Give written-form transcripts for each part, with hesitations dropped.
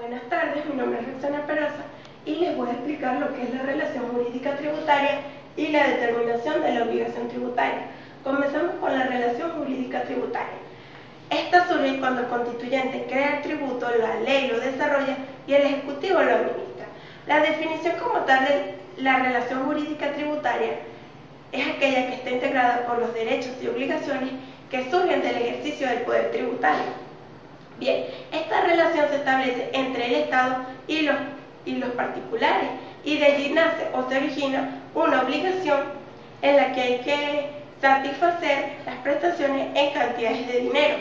Buenas tardes, mi nombre es Roxana Perosa y les voy a explicar lo que es la relación jurídica tributaria y la determinación de la obligación tributaria. Comenzamos con la relación jurídica tributaria. Esta surge cuando el constituyente crea el tributo, la ley lo desarrolla y el ejecutivo lo administra. La definición como tal de la relación jurídica tributaria es aquella que está integrada por los derechos y obligaciones que surgen del ejercicio del poder tributario. Bien, esta relación se establece entre el Estado y los particulares, y de allí nace o se origina una obligación en la que hay que satisfacer las prestaciones en cantidades de dinero.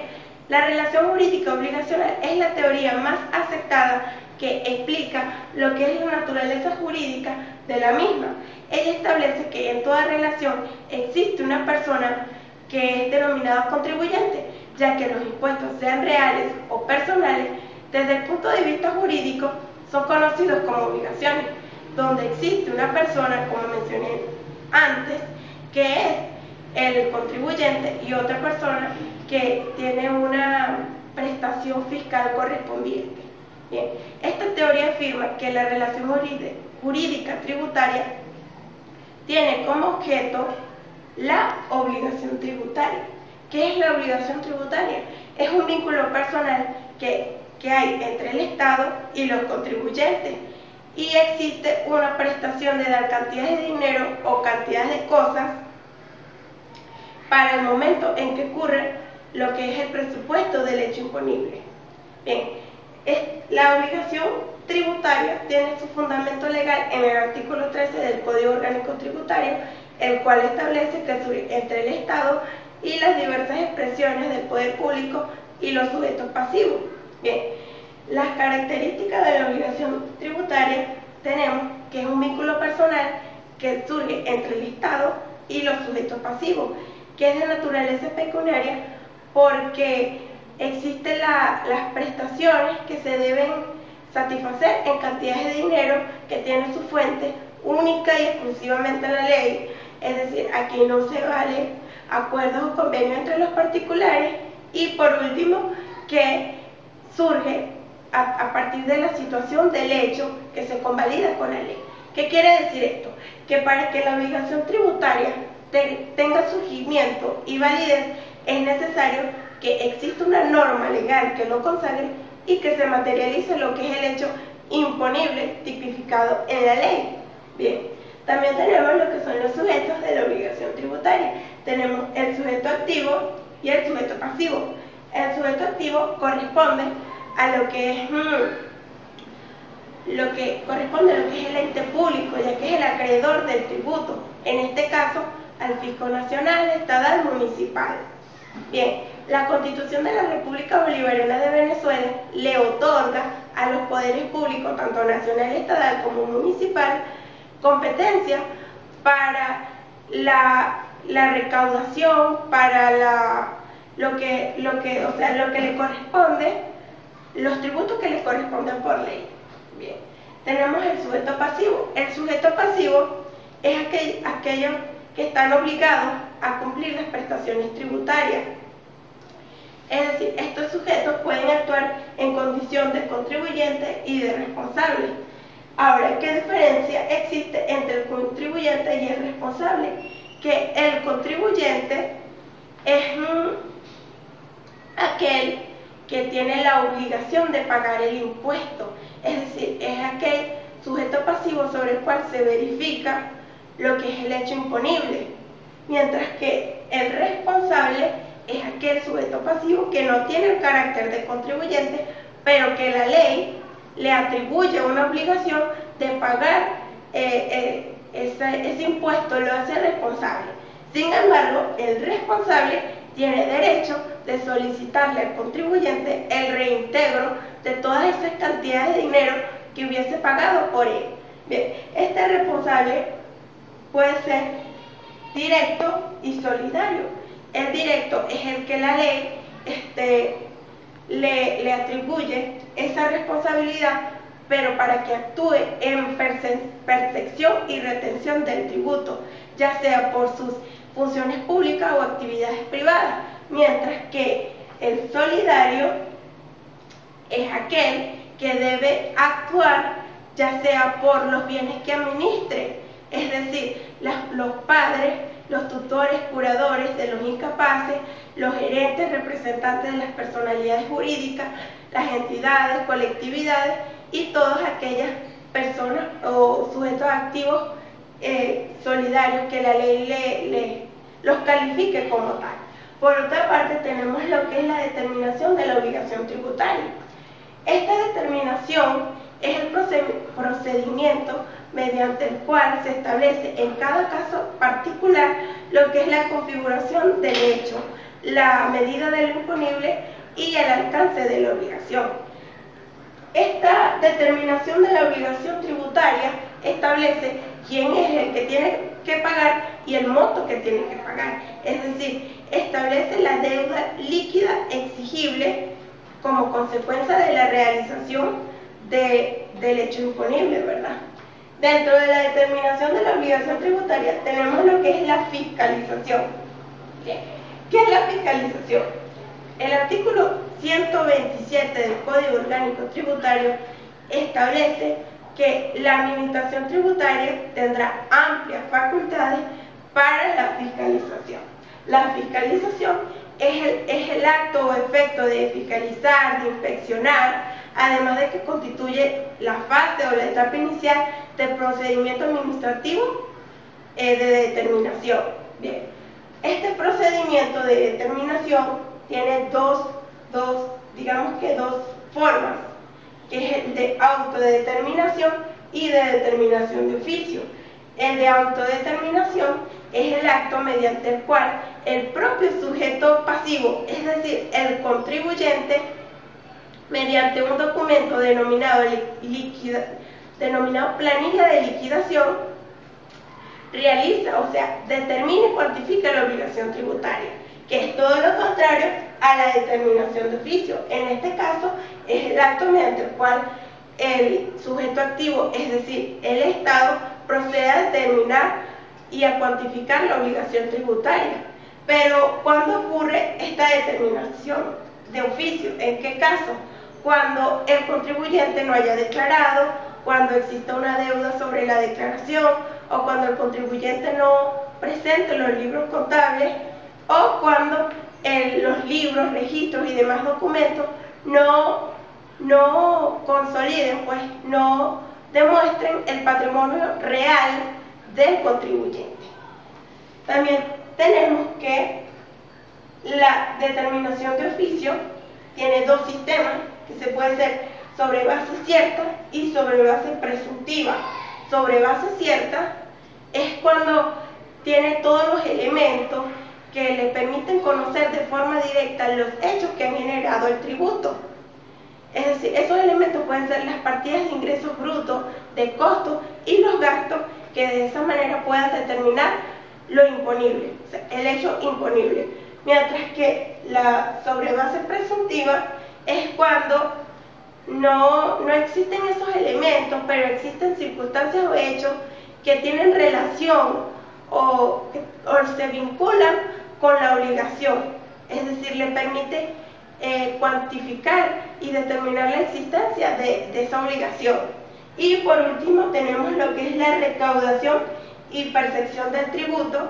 La relación jurídica obligacional es la teoría más aceptada que explica lo que es la naturaleza jurídica de la misma. Ella establece que en toda relación existe una persona que es denominada contribuyente, ya que los impuestos, sean reales o personales, desde el punto de vista jurídico son conocidos como obligaciones, donde existe una persona, como mencioné antes, que es el contribuyente, y otra persona que tiene una prestación fiscal correspondiente. Bien, esta teoría afirma que la relación jurídica tributaria tiene como objeto la obligación tributaria. ¿Qué es la obligación tributaria? Es un vínculo personal que hay entre el Estado y los contribuyentes, y existe una prestación de dar cantidades de dinero o cantidades de cosas para el momento en que ocurre lo que es el presupuesto del hecho imponible. Bien, la obligación tributaria tiene su fundamento legal en el artículo 13 del Código Orgánico Tributario, el cual establece que surge entre el Estado y las diversas expresiones del poder público y los sujetos pasivos. Bien, las características de la obligación tributaria tenemos que es un vínculo personal que surge entre el Estado y los sujetos pasivos, que es de naturaleza pecuniaria porque existen las prestaciones que se deben satisfacer en cantidades de dinero que tienen su fuente única y exclusivamente en la ley. Es decir, aquí no se vale acuerdos o convenios entre los particulares, y por último, que surge a partir de la situación del hecho que se convalida con la ley. ¿Qué quiere decir esto? Que para que la obligación tributaria tenga surgimiento y validez es necesario que exista una norma legal que lo consagre y que se materialice lo que es el hecho imponible tipificado en la ley. Bien, también tenemos lo que son los sujetos de la obligación tributaria. Tenemos el sujeto activo y el sujeto pasivo. El sujeto activo corresponde a lo que es el ente público, ya que es el acreedor del tributo, en este caso al fisco nacional, estatal, municipal. Bien, la Constitución de la República Bolivariana de Venezuela le otorga a los poderes públicos, tanto nacional, estatal como municipal, competencia para la recaudación, para lo que le corresponde, los tributos que le corresponden por ley. Bien, tenemos el sujeto pasivo. El sujeto pasivo es aquellos que están obligados a cumplir las prestaciones tributarias. Es decir, estos sujetos pueden actuar en condición de contribuyente y de responsable. Ahora, ¿qué diferencia existe entre el contribuyente y el responsable? Que el contribuyente es aquel que tiene la obligación de pagar el impuesto, es decir, es aquel sujeto pasivo sobre el cual se verifica lo que es el hecho imponible, mientras que el responsable es aquel sujeto pasivo que no tiene el carácter de contribuyente, pero que la ley le atribuye una obligación de pagar ese impuesto, lo hace responsable. Sin embargo, el responsable tiene derecho de solicitarle al contribuyente el reintegro de todas esas cantidades de dinero que hubiese pagado por él. Bien, este responsable puede ser directo y solidario. El directo es el que la ley le atribuye esa responsabilidad, pero para que actúe en percepción y retención del tributo, ya sea por sus funciones públicas o actividades privadas, mientras que el solidario es aquel que debe actuar ya sea por los bienes que administre, es decir, los padres, los tutores, curadores de los incapaces, los gerentes, representantes de las personalidades jurídicas, las entidades, colectividades y todas aquellas personas o sujetos activos solidarios que la ley los califique como tal. Por otra parte, tenemos lo que es la determinación de la obligación tributaria. Esta determinación es el procedimiento mediante el cual se establece en cada caso particular lo que es la configuración del hecho, la medida de lo imponible y el alcance de la obligación. Esta determinación de la obligación tributaria establece quién es el que tiene que pagar y el monto que tiene que pagar. Es decir, establece la deuda líquida exigible como consecuencia de la realización del hecho imponible, ¿verdad? Dentro de la determinación de la obligación tributaria tenemos lo que es la fiscalización. ¿Qué es la fiscalización? El artículo 127 del Código Orgánico Tributario establece que la administración tributaria tendrá amplias facultades para la fiscalización. La fiscalización es el acto o efecto de fiscalizar, de inspeccionar, además de que constituye la fase o la etapa inicial del procedimiento administrativo de determinación. Bien, este procedimiento de determinación tiene dos formas, que es el de autodeterminación y de determinación de oficio. El de autodeterminación es el acto mediante el cual el propio sujeto pasivo, es decir, el contribuyente, mediante un documento denominado planilla de liquidación, realiza, o sea, determina y cuantifica la obligación tributaria, que es todo lo contrario a la determinación de oficio. En este caso, es el acto mediante el cual el sujeto activo, es decir, el Estado, procede a determinar y a cuantificar la obligación tributaria. Pero, ¿cuándo ocurre esta determinación de oficio? ¿En qué caso? Cuando el contribuyente no haya declarado, cuando exista una deuda sobre la declaración, o cuando el contribuyente no presente los libros contables, o cuando los libros, registros y demás documentos no consoliden, pues no demuestren el patrimonio real del contribuyente. También tenemos que la determinación de oficio tiene dos sistemas, que se puede hacer sobre base cierta y sobre base presuntiva. Sobre base cierta es cuando tiene todos los elementos que le permiten conocer de forma directa los hechos que han generado el tributo. Es decir, esos elementos pueden ser las partidas de ingresos brutos, de costos y los gastos, que de esa manera puedan determinar lo imponible, o sea, el hecho imponible. Mientras que la sobre base presuntiva es cuando no existen esos elementos, pero existen circunstancias o hechos que tienen relación o se vinculan con la obligación. Es decir, le permite cuantificar y determinar la existencia de esa obligación. Y por último tenemos lo que es la recaudación y percepción del tributo,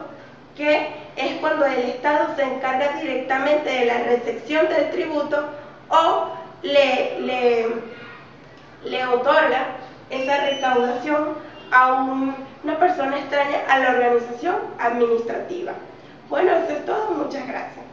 que es cuando el Estado se encarga directamente de la recepción del tributo o le otorga esa recaudación a una persona extraña a la organización administrativa. Bueno, eso es todo. Muchas gracias.